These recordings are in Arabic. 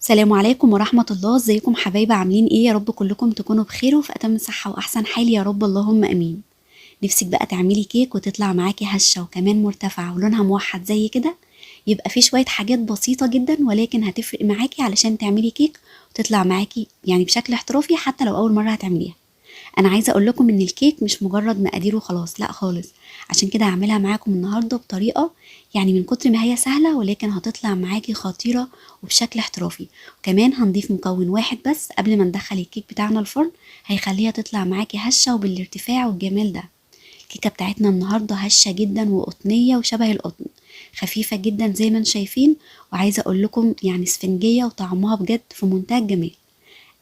السلام عليكم ورحمة الله. ازيكم حبايبي؟ عاملين ايه؟ يا رب كلكم تكونوا بخير وفي اتم صحة واحسن حال يا رب، اللهم امين. نفسك بقى تعملي كيك وتطلع معاكي هشة وكمان مرتفعة ولونها موحد زي كده؟ يبقى في شوية حاجات بسيطة جدا ولكن هتفرق معاكي علشان تعملي كيك وتطلع معاكي يعني بشكل احترافي حتى لو اول مرة هتعمليها. انا عايزه اقول لكم ان الكيك مش مجرد مقادير وخلاص، لا خالص. عشان كده هعملها معاكم النهارده بطريقه يعني من كتر ما هي سهله ولكن هتطلع معاكي خطيره وبشكل احترافي. وكمان هنضيف مكون واحد بس قبل ما ندخل الكيك بتاعنا الفرن، هيخليها تطلع معاكي هشه وبالارتفاع والجمال ده. الكيكه بتاعتنا النهارده هشه جدا وقطنيه وشبه القطن، خفيفه جدا زي ما انتم شايفين. وعايزه اقول لكم يعني اسفنجيه وطعمها بجد في منتهى الجمال.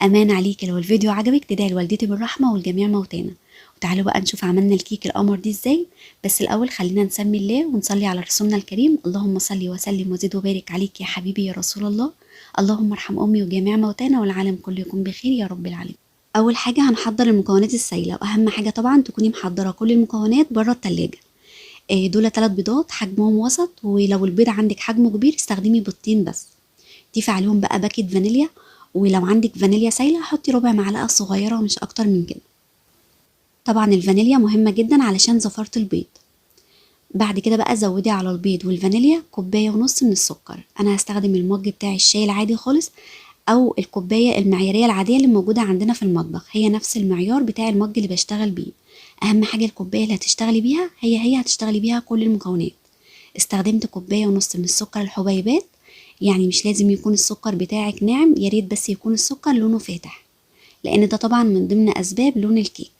امان عليكي لو الفيديو عجبك تدعي لوالدتي بالرحمه والجميع موتانا. وتعالوا بقى نشوف عملنا الكيك القمر دي ازاي. بس الاول خلينا نسمي الله ونصلي على رسولنا الكريم. اللهم صل وسلم وزد وبارك عليك يا حبيبي يا رسول الله. اللهم ارحم امي وجميع موتانا والعالم كله يكون بخير يا رب العالمين. اول حاجه هنحضر المكونات السائله، واهم حاجه طبعا تكوني محضره كل المكونات بره التلاجة. دول 3 بيضات حجمهم وسط، ولو البيض عندك حجمه كبير استخدمي بيضتين بس. ضيفي عليهم بقى باكت فانيليا، ولو عندك فانيليا سايله حطي ربع معلقه صغيره مش اكتر من كده. طبعا الفانيليا مهمه جدا علشان زفاره البيض. بعد كده بقى زودي على البيض والفانيليا كوبايه ونص من السكر. انا هستخدم المج بتاع الشاي العادي خالص، او الكوبايه المعياريه العاديه اللي موجوده عندنا في المطبخ، هي نفس المعيار بتاع المج اللي بشتغل بيه. اهم حاجه الكوبايه اللي هتشتغلي بيها هي هتشتغلي بيها كل المكونات. استخدمت كوبايه ونص من السكر الحبيبات، يعني مش لازم يكون السكر بتاعك ناعم، يا ريت بس يكون السكر لونه فاتح، لان ده طبعا من ضمن اسباب لون الكيك.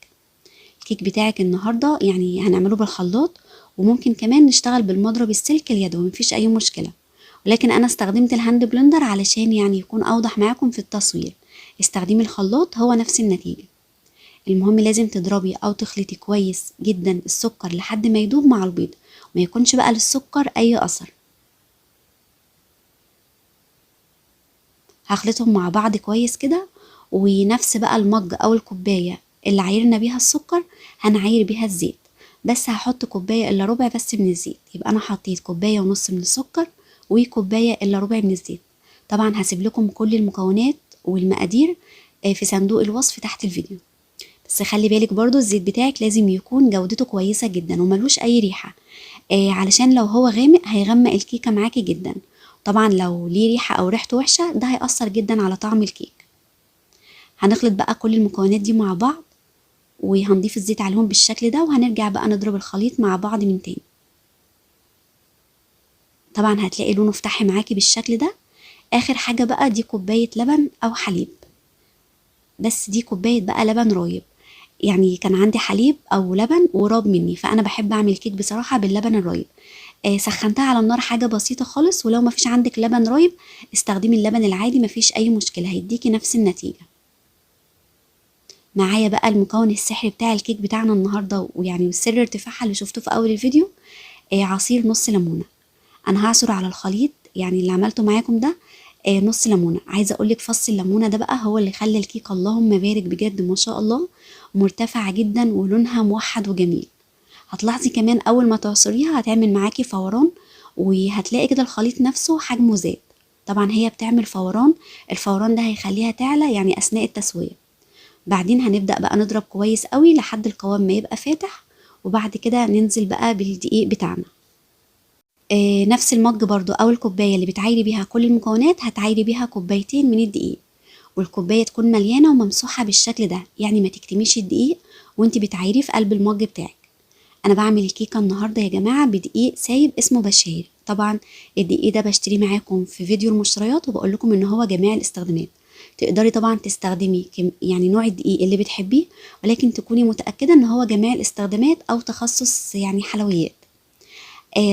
الكيك بتاعك النهارده يعني هنعمله بالخلاط، وممكن كمان نشتغل بالمضرب السلك اليدوي مفيش اي مشكله. ولكن انا استخدمت الهاند بلندر علشان يعني يكون اوضح معاكم في التصوير. استخدمي الخلاط هو نفس النتيجه. المهم لازم تضربي او تخلطي كويس جدا السكر لحد ما يدوب مع البيض، ما يكونش بقى للسكر اي اثر. هخلطهم مع بعض كويس كده، ونفس بقى المج او الكوبايه اللي عايرنا بيها السكر هنعاير بيها الزيت. بس هحط كوبايه الا ربع بس من الزيت، يبقى انا حطيت كوبايه ونص من السكر وكوبايه الا ربع من الزيت. طبعا هسيب لكم كل المكونات والمقادير في صندوق الوصف تحت الفيديو. بس خلي بالك برضو الزيت بتاعك لازم يكون جودته كويسه جدا وملوش اي ريحه، علشان لو هو غامق هيغمق الكيكه معاكي جدا. طبعا لو ليه ريحه او ريحته وحشه ده هيأثر جدا على طعم الكيك. هنخلط بقى كل المكونات دي مع بعض، وهنضيف الزيت عليهم بالشكل ده، وهنرجع بقى نضرب الخليط مع بعض من تاني. طبعا هتلاقي لونه فتح معاكي بالشكل ده. اخر حاجه بقى دي كوبايه لبن او حليب، بس دي كوبايه بقى لبن رايب. يعني كان عندي حليب او لبن وراب مني، فانا بحب اعمل كيك بصراحه باللبن الرايب. سخنتها على النار حاجه بسيطه خالص، ولو مفيش عندك لبن رايب استخدمي اللبن العادي مفيش اي مشكله، هيديكي نفس النتيجه. معايا بقى المكون السحري بتاع الكيك بتاعنا النهارده، ويعني سر ارتفاعها اللي شفته في اول الفيديو. عصير نص ليمونه. انا هعصر على الخليط يعني اللي عملته معاكم ده نص ليمونه. عايزه اقولك فص الليمونه ده بقى هو اللي خلى الكيك اللهم بارك بجد ما شاء الله مرتفعه جدا ولونها موحد وجميل. هتلاحظي كمان اول ما تعصريها هتعمل معاكي فوران، وهتلاقي كده الخليط نفسه حجمه زاد. طبعا هي بتعمل فوران، الفوران ده هيخليها تعلى يعني اثناء التسويه. بعدين هنبدأ بقى نضرب كويس قوي لحد القوام ما يبقى فاتح، وبعد كده ننزل بقى بالدقيق بتاعنا. نفس المج برضو او الكوبايه اللي بتعايري بيها كل المكونات هتعايري بيها كوبايتين من الدقيق، والكوبايه تكون مليانه وممسوحه بالشكل ده، يعني ما تكتميش الدقيق وانت بتعايري في قلب المج بتاعك. انا بعمل الكيكه النهارده يا جماعه بدقيق سايب اسمه بشاير. طبعا الدقيق ده بشتريه معاكم في فيديو المشتريات، وبقول لكم ان هو جميع الاستخدامات. تقدري طبعا تستخدمي يعني نوع الدقيق اللي بتحبيه، ولكن تكوني متاكده ان هو جميع الاستخدامات او تخصص يعني حلويات.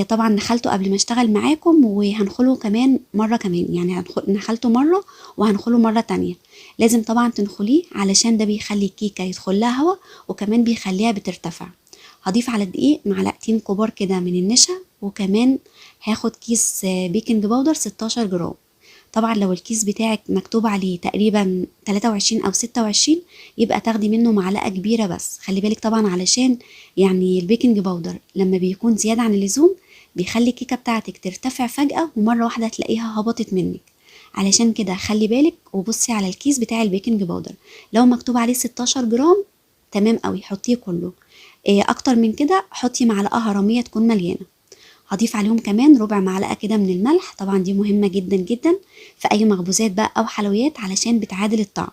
طبعا نخلته قبل ما اشتغل معاكم، وهنخله كمان مره كمان، يعني نخلته مره وهنخله مره تانية. لازم طبعا تنخليه علشان ده بيخلي الكيكه يدخل لها هوا، وكمان بيخليها بترتفع. هضيف على الدقيق معلقتين كبار كده من النشا، وكمان هاخد كيس بيكنج باودر 16 جرام. طبعا لو الكيس بتاعك مكتوب عليه تقريبا 23 او 26 يبقى تاخدي منه معلقه كبيره، بس خلي بالك طبعا علشان يعني البيكنج باودر لما بيكون زياده عن اللزوم بيخلي الكيكه بتاعتك ترتفع فجاه ومره واحده تلاقيها هبطت منك. علشان كده خلي بالك وبصي على الكيس بتاع البيكنج باودر، لو مكتوب عليه 16 جرام تمام قوي حطيه كله. اكتر من كده حطي معلقه هرميه تكون مليانه. هضيف عليهم كمان ربع معلقه كده من الملح، طبعا دي مهمه جدا جدا في اي مخبوزات بقى او حلويات علشان بتعادل الطعم.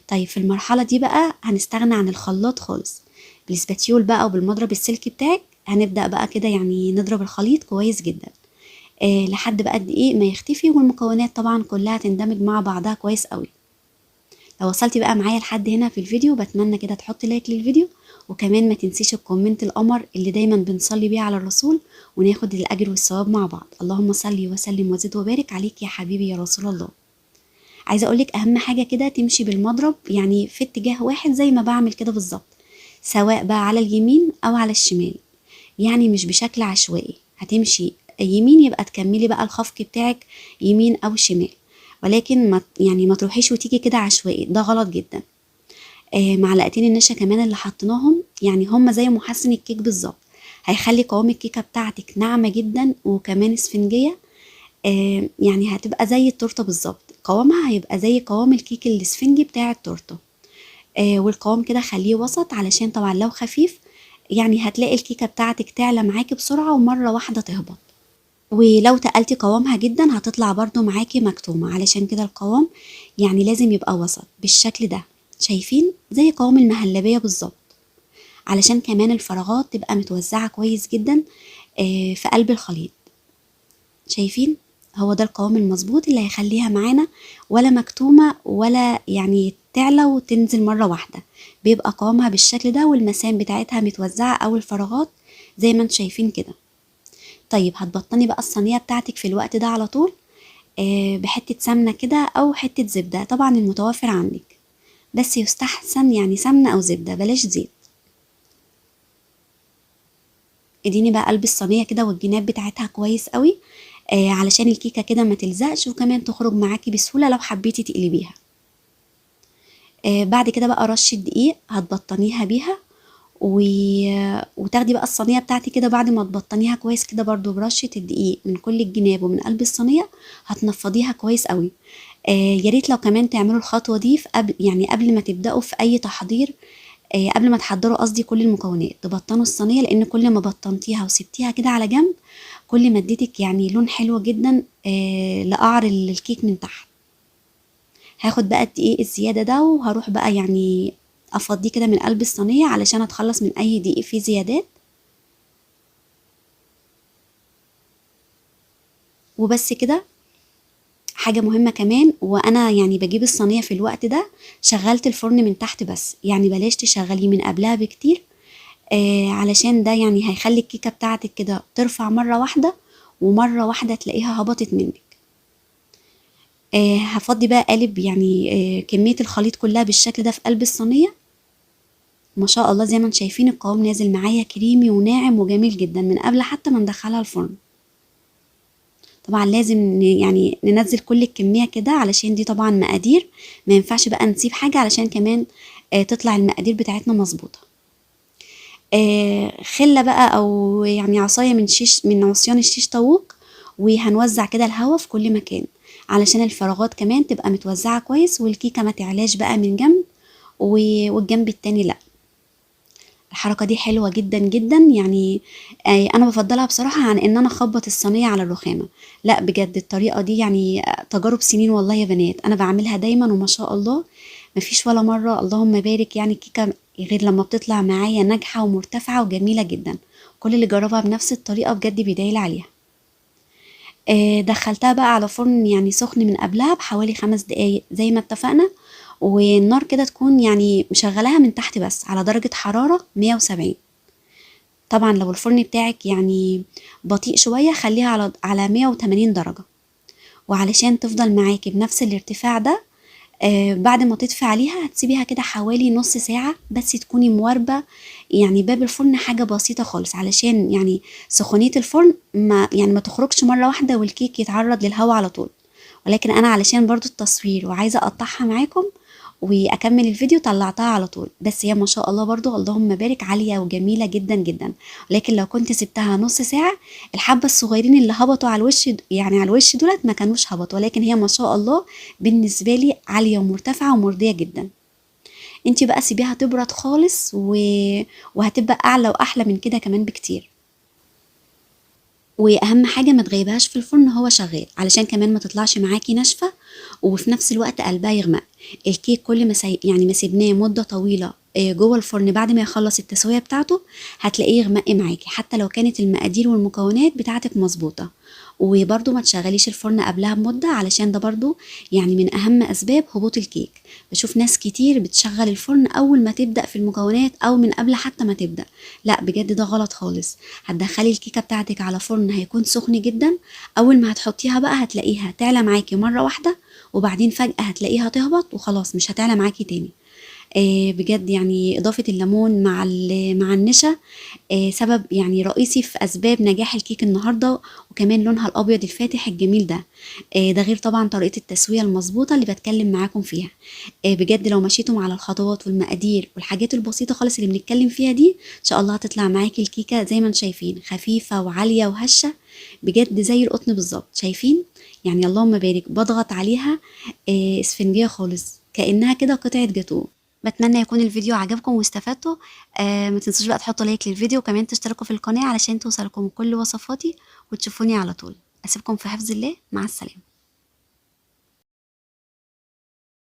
طيب في المرحله دي بقى هنستغنى عن الخلاط خالص، بالسباتيول بقى وبالمضرب السلكي بتاعك هنبدا بقى كده يعني نضرب الخليط كويس جدا لحد بقى قد ايه ما يختفي، والمكونات طبعا كلها تندمج مع بعضها كويس قوي. لو وصلتي بقى معايا لحد هنا في الفيديو بتمنى كده تحطي لايك للفيديو، وكمان ما تنسيش الكومنت القمر اللي دايما بنصلي بيه على الرسول وناخد الاجر والثواب مع بعض. اللهم صلي وسلم وزد وبارك عليك يا حبيبي يا رسول الله. عايزه اقولك اهم حاجه كده تمشي بالمضرب يعني في اتجاه واحد زي ما بعمل كده بالظبط، سواء بقى على اليمين او على الشمال، يعني مش بشكل عشوائي. هتمشي يمين يبقى تكملي بقى الخفق بتاعك يمين او شمال، ولكن ما تروحيش وتيجي كده عشوائي، ده غلط جدا. معلقتين النشا كمان اللي حطيناهم يعني هم زي محسن الكيك بالظبط، هيخلي قوام الكيكه بتاعتك ناعمه جدا وكمان اسفنجيه. يعني هتبقى زي التورته بالظبط، قوامها هيبقى زي قوام الكيك الاسفنجي بتاع التورته. والقوام كده خليه وسط، علشان طبعا لو خفيف يعني هتلاقي الكيكه بتاعتك تعلى معاكي بسرعه ومره واحده تهبط، ولو تقلتي قوامها جدا هتطلع برضو معاكي مكتومه. علشان كده القوام يعني لازم يبقى وسط بالشكل ده، شايفين زي قوام المهلبيه بالظبط، علشان كمان الفراغات تبقى متوزعه كويس جدا في قلب الخليط. شايفين هو ده القوام المظبوط اللي هيخليها معانا ولا مكتومة ولا يعني تعلى وتنزل مرة واحدة، بيبقى قوامها بالشكل ده والمسام بتاعتها متوزعة او الفراغات زي ما انتم شايفين كده. طيب هتبطني بقى الصينية بتاعتك في الوقت ده على طول بحتة سمنة كده او حتة زبدة، طبعا المتوفر عندك، بس يستحسن يعني سمنة او زبدة بلاش زيت. اديني بقى قلب الصينيه كده والجناب بتاعتها كويس قوي علشان الكيكه كده ما تلزقش وكمان تخرج معاكي بسهوله لو حبيتي تقلبيها. بعد كده بقى رشه دقيق هتبطنيها بيها وتاخدي بقى الصينيه بتاعتي كده بعد ما تبطنيها كويس كده برضو برشه الدقيق من كل الجناب ومن قلب الصينيه، هتنفضيها كويس قوي. يا ريت لو كمان تعملوا الخطوه دي في قبل يعني قبل ما تبداوا في اي تحضير، قبل ما تحضروا قصدي كل المكونات تبطنوا الصينيه، لان كل ما بطنتيها وسبتيها كده على جنب كل ما اديتك يعني لون حلو جدا لقعر الكيك من تحت. هاخد بقى الدقيق الزياده ده وهروح بقى يعني افضيه كده من قلب الصينيه علشان اتخلص من اي دقيق فيه زيادات. وبس كده. حاجه مهمه كمان، وانا يعني بجيب الصينيه في الوقت ده شغلت الفرن من تحت بس، يعني بلاش تشغليه من قبلها بكتير علشان ده يعني هيخلي الكيكه بتاعتك كده ترفع مره واحده ومره واحده تلاقيها هبطت منك. هفضي بقى قالب يعني كميه الخليط كلها بالشكل ده في قلب الصينيه. ما شاء الله زي ما انتم شايفين القوام نازل معايا كريمي وناعم وجميل جدا من قبل حتى ما ندخلها الفرن. طبعا لازم يعني ننزل كل الكميه كده علشان دي طبعا مقادير، ما ينفعش بقى نسيب حاجه علشان كمان تطلع المقادير بتاعتنا مظبوطه. خله بقى او يعني عصايه من عصيان الشيش طاووق، وهنوزع كده الهواء في كل مكان علشان الفراغات كمان تبقى متوزعه كويس والكيكه ما تعلاش بقى من جنب والجنب التاني لا. الحركه دي حلوه جدا جدا يعني انا بفضلها بصراحه عن ان انا اخبط الصينيه على الرخامه. لا بجد الطريقه دي يعني تجارب سنين والله يا بنات، انا بعملها دايما وما شاء الله مفيش ولا مره اللهم بارك يعني الكيكه غير لما بتطلع معايا ناجحه ومرتفعه وجميله جدا. كل اللي جربها بنفس الطريقه بجد بيدعيلي عليها. دخلتها بقى على فرن يعني سخن من قبلها بحوالي 5 دقايق زي ما اتفقنا، والنار كده تكون يعني مشغلاها من تحت بس على درجة حرارة 170. طبعا لو الفرن بتاعك يعني بطيء شوية خليها على 180 درجة، وعلشان تفضل معاكي بنفس الارتفاع ده بعد ما تطفي عليها هتسيبيها كده حوالي نص ساعة بس تكوني مواربة يعني باب الفرن حاجة بسيطة خالص، علشان يعني سخونية الفرن ما تخرجش مرة واحدة والكيك يتعرض للهواء على طول. ولكن انا علشان برضو التصوير وعايزة اقطعها معاكم واكمل الفيديو طلعتها على طول. بس هي ما شاء الله برضو اللهم بارك عالية وجميلة جدا جدا. لكن لو كنت سبتها نص ساعة، الحبة الصغيرين اللي هبطوا على الوش يعني على الوش دولت ما كانوش هبطوا، ولكن هي ما شاء الله بالنسبة لي عالية ومرتفعة ومرضية جدا. انتي بقى سيبيها تبرد خالص وهتبقى اعلى واحلى من كده كمان بكتير. واهم حاجه ما تغيبهاش في الفرن هو شغال، علشان كمان ما تطلعش معاكي ناشفه وفي نفس الوقت قلبها يغمق. الكيك كل ما يعني ما سيبناه مده طويله جوه الفرن بعد ما يخلص التسويه بتاعته هتلاقيه يغمق معاكي، حتى لو كانت المقادير والمكونات بتاعتك مظبوطه. وبرضو ما تشغليش الفرن قبلها بمده، علشان ده برضو يعني من اهم اسباب هبوط الكيك. بشوف ناس كتير بتشغل الفرن اول ما تبدا في المكونات او من قبل حتى ما تبدا. لا بجد ده غلط خالص. هتدخلي الكيكه بتاعتك على فرن هيكون سخن جدا، اول ما هتحطيها بقى هتلاقيها تعلى معاكي مره واحده، وبعدين فجاه هتلاقيها تهبط وخلاص مش هتعلى معاكي تاني. بجد يعني إضافة الليمون مع النشا سبب يعني رئيسي في أسباب نجاح الكيك النهاردة، وكمان لونها الأبيض الفاتح الجميل ده. ده غير طبعا طريقة التسوية المظبوطة اللي بتكلم معاكم فيها. بجد لو مشيتم على الخطوات والمقادير والحاجات البسيطة خالص اللي بنتكلم فيها دي، إن شاء الله هتطلع معاكي الكيكة زي ما انتم شايفين، خفيفة وعالية وهشة بجد زي القطن بالظبط. شايفين؟ يعني اللهم بارك، بضغط عليها اسفنجية خالص كأنها كده قطعة جاتوه. بتمنى يكون الفيديو عجبكم واستفدتوا. ما تنسوش بقى تحطوا لايك للفيديو، وكمان تشتركوا في القناة علشان توصلكم كل وصفاتي وتشوفوني على طول. اسيبكم في حفظ الله، مع السلامة.